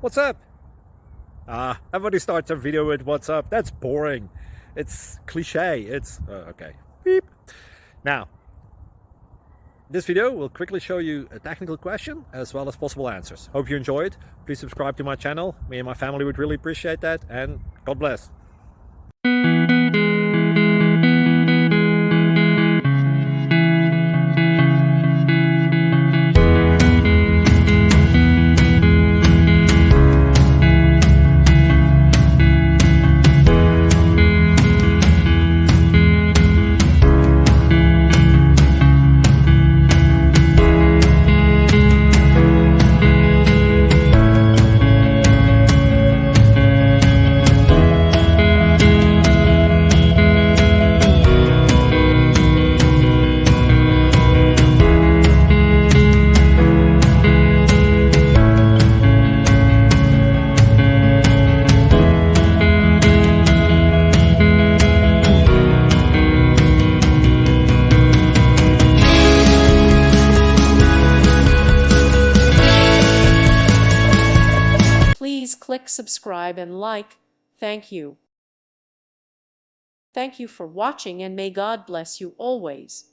What's up? Everybody starts a video with what's up. That's boring. It's cliche. It's okay. Beep. Now, this video will quickly show you a technical question as well as possible answers. Hope you enjoy it. Please subscribe to my channel. Me and my family would really appreciate that, and God bless. Please click subscribe and like. Thank you. Thank you for watching, and may God bless you always.